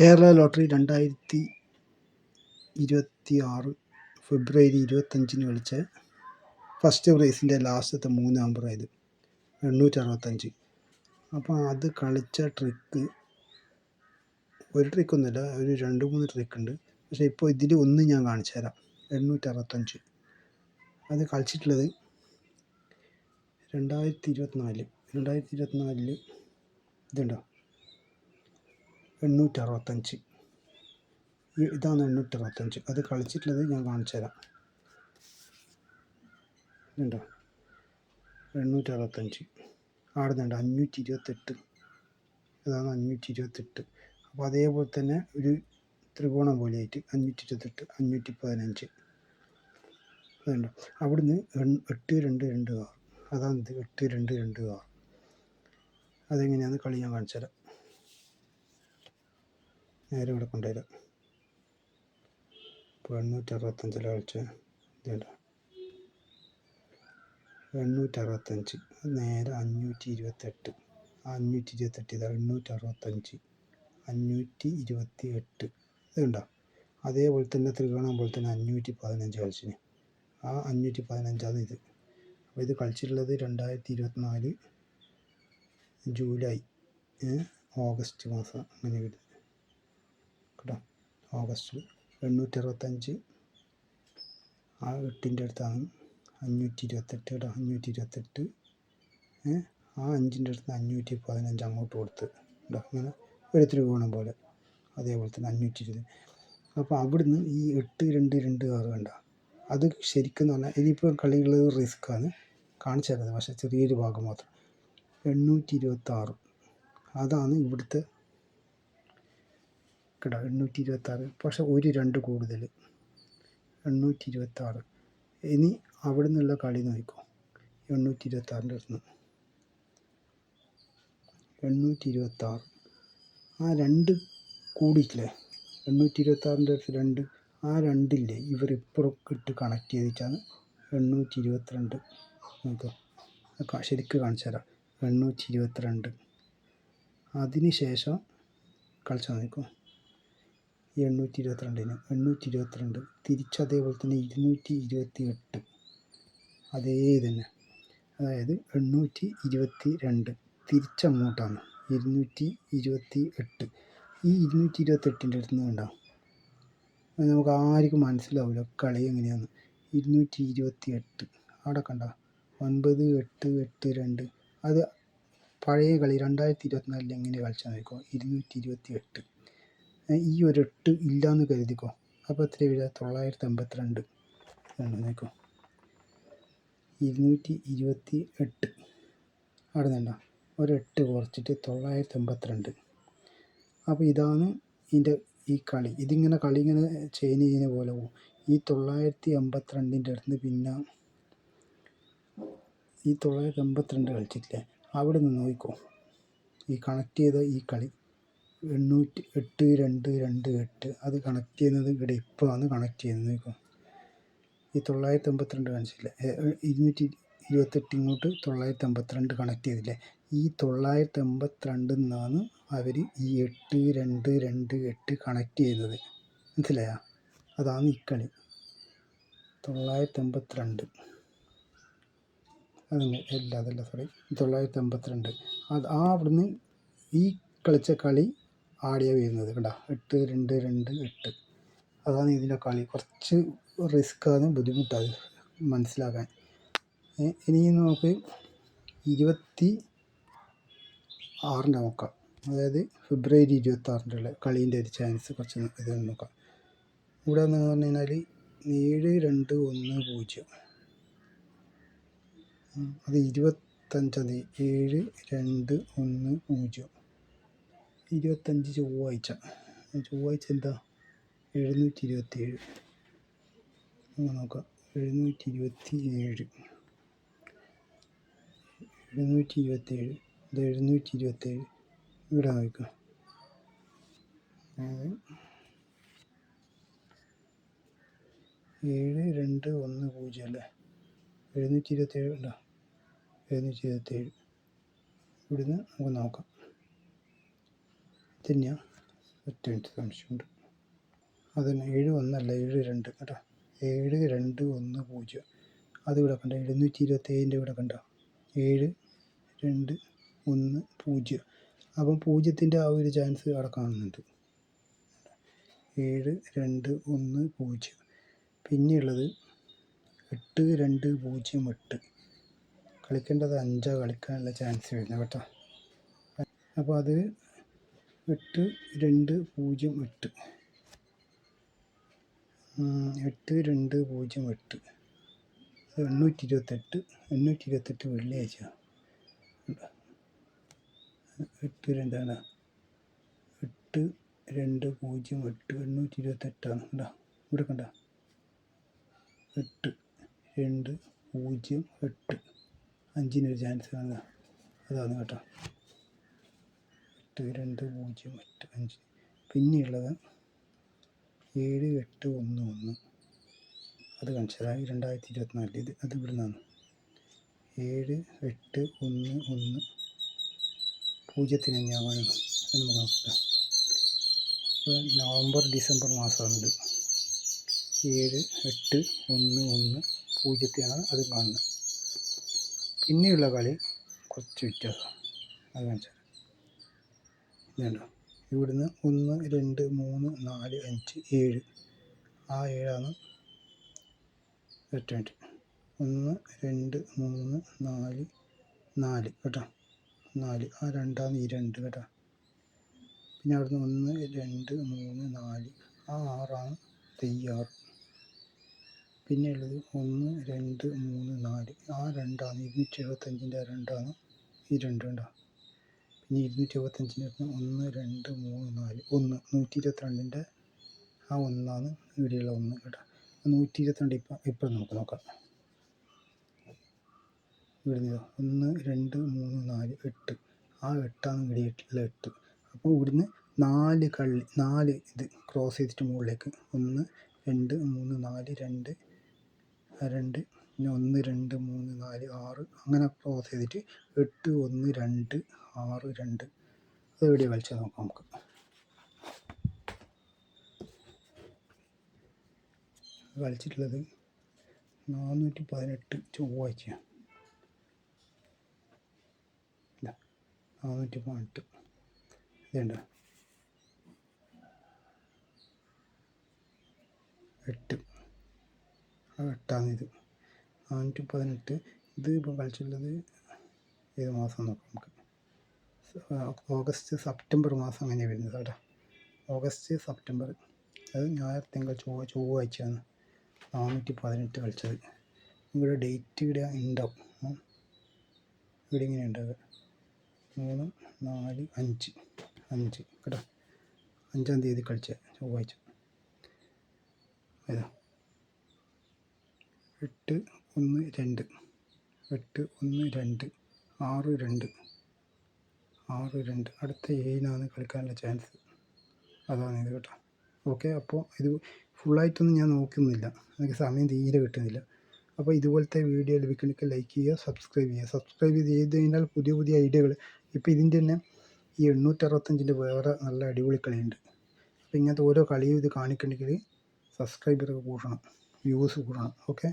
Kerala lottery 2026 ഫെബ്രുവരി 25 കളിച്ച first പ്രൈസിൻ്റെ ലാസ്റ്റത്തെ 3 നമ്പറായത് 865. അപ്പോൾ അത് കളിച്ച ട്രിക്ക് ഒരു ട്രിക്കൊന്നുമില്ല, ഒരു 2-3 ട്രിക്കുണ്ട്. പക്ഷേ ഇപ്പോൾ ഇതിൽ ഒന്ന് ഞാൻ കാണിച്ചു തരാം. 865 അത് കളിച്ചിട്ടുള്ളത് 2024 ഇതുണ്ടോ, 865. ഇതാണ് 865. അത് കളിച്ചിട്ടുള്ളത് ഞാൻ കാണിച്ചു തരാം. ഇതുണ്ടോ, 865. ആടുന്നുണ്ട് 528. അതാണ് 528. അപ്പോൾ അതേപോലെ തന്നെ ഒരു ത്രികോണം പോലെയായിട്ട് 528, 515. അതുണ്ടോ, അവിടുന്ന് 8226. അതാണിത് 8226. അതെങ്ങനെയാണെന്ന് കളി ഞാൻ കാണിച്ചു തരാം. നേരെ ഇവിടെ കൊണ്ടുവരാം. ഇപ്പോൾ 865 കളിച്ച ഇതുണ്ടോ, 865 നേരെ 528. 528 ഇതാ 865, 528. ഇതുണ്ടോ, അതേപോലെ തന്നെ ത്രികോണം പോലെ തന്നെ 515 കളിച്ചിന്. ആ 515 ഇത്. അപ്പോൾ ഇത് കളിച്ചിട്ടുള്ളത് 2024 ജൂലൈ ഓഗസ്റ്റ് മാസം അങ്ങനെ വരും കേട്ടോ. ഓഗസ്റ്റ് 865 ആ 8ൻ്റെ അടുത്താണ് 528 കേട്ടോ. 528 ആ 5ൻ്റെ അടുത്ത് 515 അങ്ങോട്ട് കൊടുത്ത് കേട്ടോ. അങ്ങനെ ഒരു ത്രികോണം പോലെ അതേപോലെ തന്നെ 520. അപ്പോൾ അവിടുന്ന് ഈ 8226 കണ്ട, അത് ശരിക്കും പറഞ്ഞാൽ ഇനിയിപ്പോൾ കളികൾ റിസ്ക്കാണ് കാണിച്ചു തരുന്നത്, പക്ഷേ ചെറിയൊരു ഭാഗം മാത്രം. 826 അതാണ് ഇവിടുത്തെ കേട്ടോ. 826 പക്ഷെ ഒരു 2 കൂടുതൽ 826. ഇനി അവിടെ നിന്നുള്ള കളി നോക്കിക്കോ. 826ൻ്റെ അടുത്ത് 826 ആ 2 കൂടിയിട്ടില്ലേ, 826ൻ്റെ അടുത്ത് 2. ആ 2 ഇവർ ഇപ്പുറമൊക്കെ ഇട്ട് കണക്ട് ചെയ്തിട്ടാണ് 822. നോക്കുക, ശരിക്കും കാണിച്ചു തരാം. 822 അതിന് ശേഷം കളിച്ചാൽ നോക്കും. ഈ 822 തിരിച്ചതേപോലെ തന്നെ 228 അതേ തന്നെ. അതായത് 822 തിരിച്ചങ്ങോട്ടാണ് 228. ഈ 228ൻ്റെ അടുത്ത് നിന്ന് ഉണ്ടാവും, നമുക്ക് ആർക്കും മനസ്സിലാവില്ല കളി എങ്ങനെയാണ്. 228 അവിടെ കണ്ട 9882. അത് പഴയ കളി 2024 എങ്ങനെ കളിച്ചാൽ നോക്കോ. 228 ഈ ഒരു 8 ഇല്ലയെന്ന് കരുതിക്കോ. അപ്പോൾ എത്ര വരിക, 982 നോക്കോ. 228 അവിടെ നിന്നുണ്ടോ, ഒരു 8 കുറച്ചിട്ട് 982. അപ്പോൾ ഇതാണ് ഇതിൻ്റെ ഈ കളി. ഇതിങ്ങനെ കളി ഇങ്ങനെ ചെയ്യുന്ന പോലെ പോകും. ഈ 982ൻ്റെ അടുത്ത് പിന്നെ ഈ 982 കളിച്ചിട്ടില്ലേ, അവിടെ നിന്ന് നോക്കിക്കോ. ഈ കണക്ട് ചെയ്ത ഈ കളി 8228 അത് കണക്ട് ചെയ്യുന്നത് ഇവിടെ ഇപ്പോഴാണ് കണക്ട് ചെയ്യുന്നത്. നോക്കോ, ഈ 982 കാണിച്ചില്ലേ, 228 ഇങ്ങോട്ട് 982 കണക്ട് ചെയ്തില്ലേ. ഈ 982 നിന്നാണ് അവർ ഈ 8228 കണക്ട് ചെയ്യുന്നത്. മനസ്സിലായോ? അതാണ് ഈ കളി 982. അതല്ല സോറി 982. അത് അവിടുന്ന് ഈ കളിച്ച കളി ആടിയ വരുന്നത് കണ്ട 8228. അതാണ് ഇതിൻ്റെ കളി. കുറച്ച് റിസ്ക്കാണ്, ബുദ്ധിമുട്ടാണ് മനസ്സിലാക്കാൻ. ഇനി നമുക്ക് 26 നോക്കാം. അതായത് ഫെബ്രുവരി 26 കളീൻ്റെ ഒരു ചാൻസ് കുറച്ച് ഇത് നോക്കാം. ഇവിടെ എന്ന് പറഞ്ഞു കഴിഞ്ഞാൽ 7210 അത് 25 7210 25 ചൊവ്വാഴ്ച എന്താ 727 നോക്കാം. 727 ഇത് 727 ഇവിടെ നോക്കാം. 7210 അല്ലേ, 727 ഉണ്ടോ, 727 ഇവിടുന്ന് നമുക്ക് നോക്കാം. തന്നെയാണ് ഒറ്റ മിനിറ്റ് സംശയമുണ്ട്. അതിന് 7-1 7-2 കേട്ടോ. 7-2-1-0 അത് ഇവിടെ കണ്ട 727 ഇവിടെ കണ്ട 7-2-1-0. അപ്പം 0-ൻ്റെ ആ ഒരു ചാൻസ് അവിടെ കാണുന്നുണ്ട്. 7-2-1-0. പിന്നെയുള്ളത് 8-2-0-8 കളിക്കേണ്ടത് 5 കളിക്കാനുള്ള ചാൻസ് വരുന്നത് കേട്ടോ. അപ്പോൾ അത് 8-2-0-8 8-2-0-8 828 വെള്ളിയാഴ്ച 8-2 8-2-0-8 828 ഇവിടെ കണ്ട 8-2-0-8 5-ന് ചാൻസ് ആണ്. അതാണ് കേട്ടോ 8-2-0-8 5. പിന്നെയുള്ളത് 7-8-1-1 അത് കാണിച്ചത് 2024 ഇത് അത് ഇവിടെ നിന്നാണ്. 7-8-1-1 0-ന് തന്നെയാണ് എന്ന് നമുക്ക് നോക്കാം. ഇപ്പോൾ നവംബർ ഡിസംബർ മാസമാണിത്. 7-8-1-1 0-നാണ് അത് കാണുന്നത്. പിന്നെയുള്ള കളി കുറച്ച് വ്യത്യാസം അത് കാണിച്ചാൽ ഇതുണ്ടോ. ഇവിടുന്ന് 1 2 3 4 5 7 ആ 7ആണ് ഒറ്റ മിനിറ്റ് 1 2 3 4 4 കേട്ടോ 4 ആ 2ആണ് ഈ 2 കേട്ടോ. പിന്നെ അവിടുന്ന് 1 2 3 4 ആ 6ആണ് ഈ 6. പിന്നെ ഉള്ളത് 1 2 3 4 ആ 2ആണ് 275-ൻ്റെ 2ആണ് ഈ 2 കേട്ടോ. പിന്നെ 275-ൻ്റെ 1 2 3 4 1 122-ൻ്റെ ആ 1ആണ് ഇവിടെയുള്ള 1 കേട്ടോ. 122 ഇപ്പം നമുക്ക് നോക്കാം. ഇവിടുന്ന് 1 2 3 4 8 ആ 8ആണ് ഇവിടെയുള്ള 8. അപ്പോൾ ഇവിടുന്ന് 4 ഇത് ക്രോസ് ചെയ്തിട്ട് മുകളിലേക്ക് 1 2 3 4 2 2 പിന്നെ 1 2 3 4 6 അങ്ങനെ ക്രോസ് ചെയ്തിട്ട് 8 1 2 6 2 അത് എവിടെയാണ് കളിച്ചാൽ നോക്കാം നമുക്ക്. കളിച്ചിട്ടുള്ളത് 418 ചൊവ്വാഴ്ചയാണ്. 418 ഇതുണ്ട് 8 ആ 8ആണ് ഇത് 418. ഇത് ഇപ്പോൾ കളിച്ചിട്ടുള്ളത് ഏത് മാസം നോക്കാം നമുക്ക്. ഓഗസ്റ്റ് സെപ്റ്റംബർ മാസം അങ്ങനെയാണ് വരുന്നത് കേട്ടോ. ഓഗസ്റ്റ് സെപ്റ്റംബർ അത് ഞായർ തിങ്കൾ ചൊവ്വാഴ്ചയാണ് 418 കളിച്ചത്. ഇവിടെ ഡേറ്റ് ഇവിടെ ഉണ്ടാവും. ഇവിടെ ഇങ്ങനെ ഉണ്ടാവുക 3 4 5 കേട്ടോ. 5-ാം തീയതി കളിച്ച ചൊവ്വാഴ്ച ഏതാ 8 1 2 8 1 2 6 2 6 2 അടുത്ത 7-നാണ് കളിക്കാനുള്ള ചാൻസ്. അതാണ് ഇത് കേട്ടോ. ഓക്കെ, അപ്പോൾ ഇത് ഫുള്ളായിട്ടൊന്നും ഞാൻ നോക്കുന്നില്ല, എനിക്ക് സമയം തീരെ കിട്ടുന്നില്ല. അപ്പോൾ ഇതുപോലത്തെ വീഡിയോ ലഭിക്കണമെങ്കിൽ ലൈക്ക് ചെയ്യുക, സബ്സ്ക്രൈബ് ചെയ്ത് കഴിഞ്ഞാൽ പുതിയ ഐഡിയകൾ ഇപ്പോൾ ഇതിൻ്റെ തന്നെ ഈ 865-ൻ്റെ വേറെ നല്ല അടിപൊളി കളിയുണ്ട്. അപ്പോൾ ഇങ്ങനത്തെ ഓരോ കളിയും ഇത് കാണിക്കണമെങ്കിൽ സബ്സ്ക്രൈബർ കൂട്ടണം, വ്യൂസ് കൂട്ടണം. ഓക്കെ.